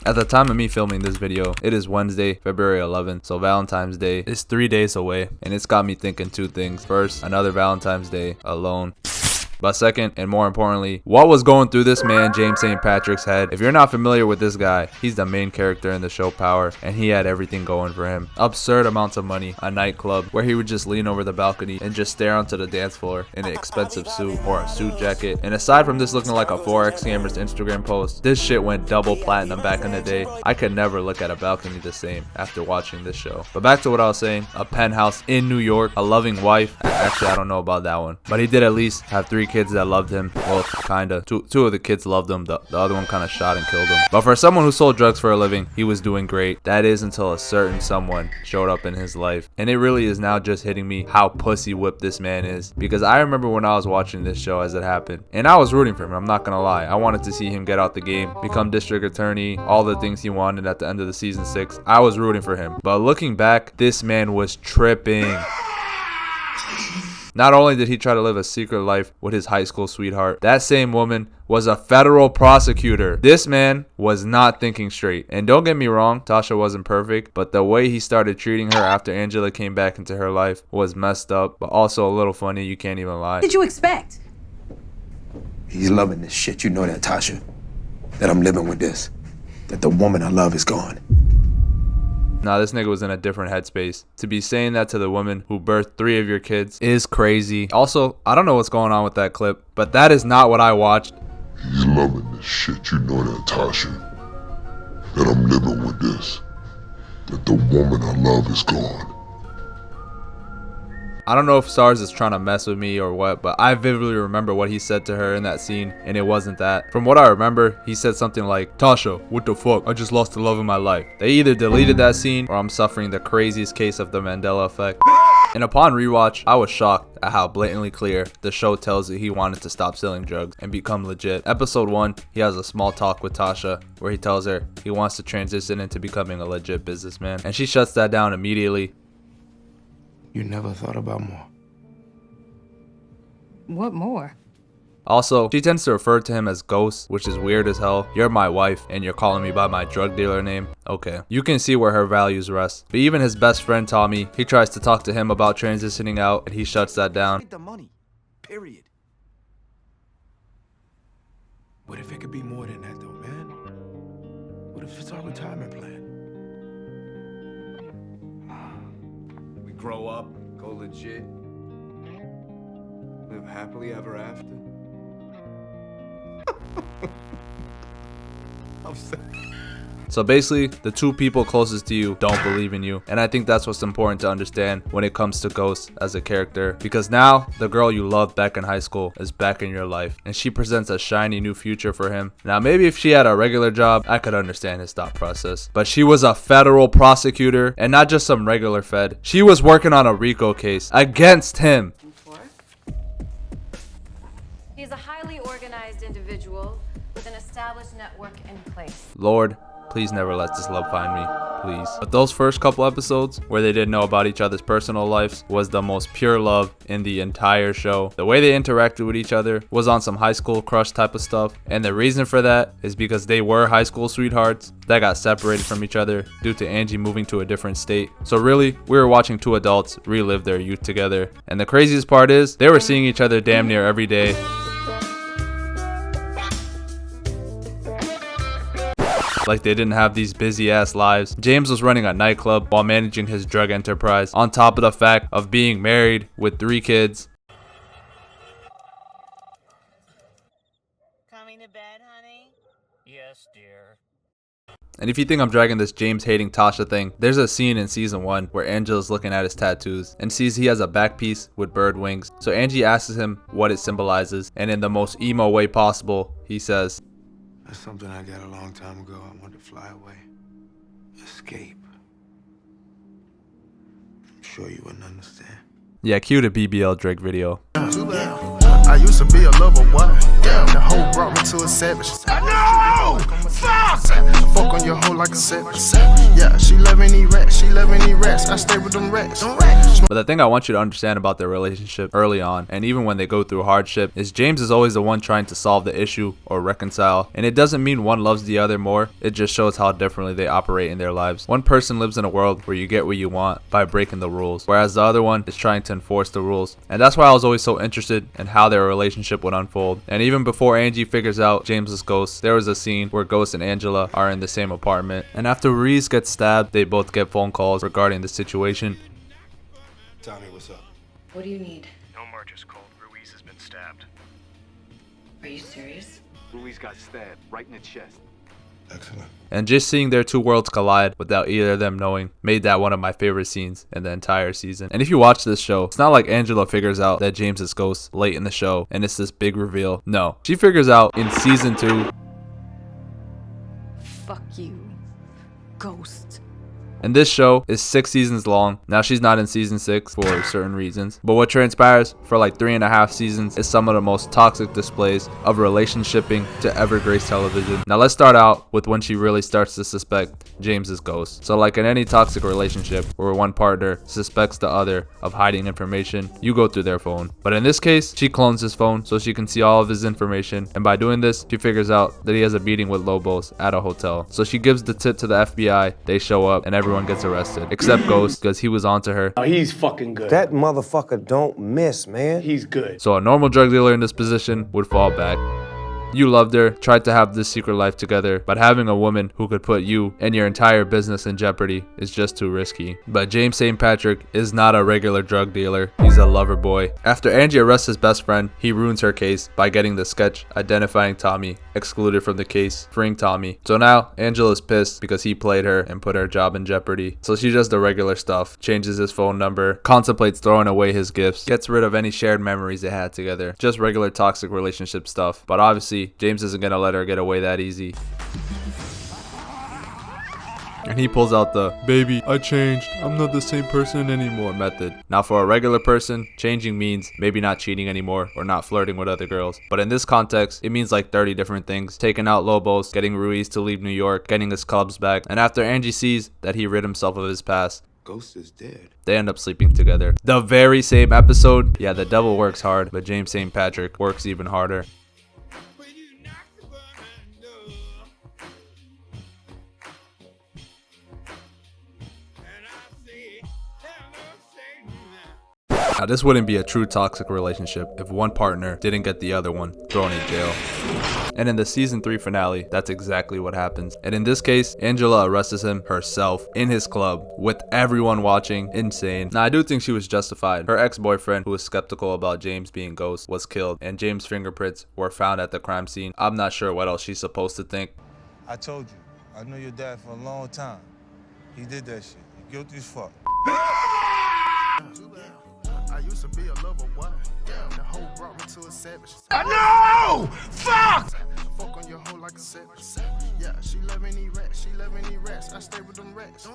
At the time of me filming this video, it is Wednesday, February 11th, so Valentine's Day is 3 days away, and it's got me thinking two things. First, another Valentine's Day alone. But second, and more importantly, what was going through this man James St. Patrick's head? If you're not familiar with this guy, he's the main character in the show Power, and he had everything going for him. Absurd amounts of money, a nightclub where he would just lean over the balcony and just stare onto the dance floor in an expensive suit or a suit jacket. And aside from this looking like a Forex scammer's Instagram post, this shit went double platinum back in the day. I could never look at a balcony the same after watching this show. But back to what I was saying, a penthouse in New York, a loving wife. Actually, I don't know about that one, but he did at least have 3 kids that loved him. Well, kinda. Two of the kids loved him. The other one kind of shot and killed him. But for someone who sold drugs for a living, he was doing great. That is until a certain someone showed up in his life. And it really is now just hitting me how pussy whipped this man is. Because I remember when I was watching this show as it happened, and I was rooting for him. I'm not gonna lie. I wanted to see him get out the game, become district attorney, all the things he wanted at the end of the season 6. I was rooting for him. But looking back, this man was tripping. Not only did he try to live a secret life with his high school sweetheart, that same woman was a federal prosecutor. This man was not thinking straight. And don't get me wrong, Tasha wasn't perfect, but the way he started treating her after Angela came back into her life was messed up, but also a little funny, you can't even lie. What did you expect? He's loving this shit, you know that, Tasha. That I'm living with this. That the woman I love is gone. Nah, this nigga was in a different headspace. To be saying that to the woman who birthed 3 of your kids is crazy. Also, I don't know what's going on with that clip, but that is not what I watched. He's loving this shit, you know that, Tasha. That I'm living with this. That the woman I love is gone. I don't know if SARS is trying to mess with me or what, but I vividly remember what he said to her in that scene, and it wasn't that. From what I remember, he said something like, "Tasha, what the fuck? I just lost the love of my life." They either deleted that scene, or I'm suffering the craziest case of the Mandela effect. And upon rewatch, I was shocked at how blatantly clear the show tells that he wanted to stop selling drugs and become legit. Episode 1, he has a small talk with Tasha where he tells her he wants to transition into becoming a legit businessman, and she shuts that down immediately. You never thought about more? What more? Also, she tends to refer to him as Ghost, which is weird as hell. You're my wife, and you're calling me by my drug dealer name? Okay. You can see where her values rest. But even his best friend, Tommy, he tries to talk to him about transitioning out, and he shuts that down. The money. Period. What if it could be more than that, though, man? What if it's our retirement plan? We grow up, go legit, live happily ever after. I'm sorry. So basically, the 2 people closest to you don't believe in you. And I think that's what's important to understand when it comes to Ghost as a character. Because now, the girl you loved back in high school is back in your life. And she presents a shiny new future for him. Now, maybe if she had a regular job, I could understand his thought process. But she was a federal prosecutor, and not just some regular fed. She was working on a RICO case against him. He's a highly organized individual with an established network in place. Lord, please never let this love find me, please. But those first couple episodes where they didn't know about each other's personal lives was the most pure love in the entire show. The way they interacted with each other was on some high school crush type of stuff. And the reason for that is because they were high school sweethearts that got separated from each other due to Angie moving to a different state. So really, we were watching 2 adults relive their youth together. And the craziest part is, they were seeing each other damn near every day. Like they didn't have these busy ass lives. James was running a nightclub while managing his drug enterprise, on top of the fact of being married with 3 kids. Coming to bed, honey? Yes, dear. And if you think I'm dragging this James hating Tasha thing, there's a scene in season 1 where Angela's looking at his tattoos and sees he has a back piece with bird wings. So Angie asks him what it symbolizes, and in the most emo way possible, he says, That's something I got a long time ago. I wanted to fly away. Escape. I'm sure you wouldn't understand. Yeah, cue the BBL Drake video. I used to be a lover boy. The hoe brought me to a savage. I know! Fuck! Fuck on your whole like a set. Yeah, she loving these rats. She loving these rats. I stay with them rats. But the thing I want you to understand about their relationship early on, and even when they go through hardship, is James is always the one trying to solve the issue or reconcile. And it doesn't mean one loves the other more. It just shows how differently they operate in their lives. One person lives in a world where you get what you want by breaking the rules, whereas the other one is trying to enforce the rules. And that's why I was always so interested in how their relationship would unfold. And even before Angie figures out James's ghost, there was a scene where Ghost and Angela are in the same apartment. And after Ruiz gets stabbed, they both get phone calls regarding the situation. Tommy, what's up? What do you need? Omar just called. Ruiz has been stabbed. Are you serious? Ruiz got stabbed right in the chest. Excellent. And just seeing their two worlds collide without either of them knowing made that one of my favorite scenes in the entire season. And if you watch this show, it's not like Angela figures out that James is Ghost late in the show and it's this big reveal. No, she figures out in season 2. Fuck you, Ghost. And this show is 6 seasons long. Now she's not in season 6 for certain reasons. But what transpires for like 3.5 seasons is some of the most toxic displays of relationshiping to ever grace television. Now let's start out with when she really starts to suspect James is Ghost. So like in any toxic relationship where one partner suspects the other of hiding information, you go through their phone. But in this case, she clones his phone so she can see all of his information. And by doing this, she figures out that he has a meeting with Lobos at a hotel. So she gives the tip to the FBI. They show up and everyone gets arrested except Ghost because he was onto her. Oh, he's fucking good. That motherfucker don't miss, man. He's good. So a normal drug dealer in this position would fall back. You loved her, tried to have this secret life together, but having a woman who could put you and your entire business in jeopardy is just too risky. But James St. Patrick is not a regular drug dealer, he's a lover boy. After Angie arrests his best friend, he ruins her case by getting the sketch identifying Tommy excluded from the case, freeing Tommy. So now Angela's pissed because he played her and put her job in jeopardy. So she does the regular stuff, changes his phone number, contemplates throwing away his gifts, gets rid of any shared memories they had together. Just regular toxic relationship stuff. But obviously James isn't gonna let her get away that easy. And he pulls out the "baby, I changed, I'm not the same person anymore" method. Now for a regular person, changing means maybe not cheating anymore or not flirting with other girls. But in this context, it means like 30 different things. Taking out Lobos, getting Ruiz to leave New York, getting his clubs back. And after Angie sees that he rid himself of his past, Ghost is dead. they end up sleeping together. The very same episode. Yeah, the devil works hard, but James St. Patrick works even harder. Now this wouldn't be a true toxic relationship if one partner didn't get the other one thrown in jail. And in the season 3 finale, that's exactly what happens. And in this case, Angela arrests him herself in his club with everyone watching. Insane. Now I do think she was justified. Her ex-boyfriend, who was skeptical about James being Ghost, was killed and James' fingerprints were found at the crime scene. I'm not sure what else she's supposed to think. I told you, I knew your dad for a long time. He did that shit. He guilty as fuck. I used to be a lover boy. Damn, the hoe brought me to a savage. No! Fuck! Fuck on your hoe like a savage. Yeah, she loving these rats. She loving these rats. I stay with them rats.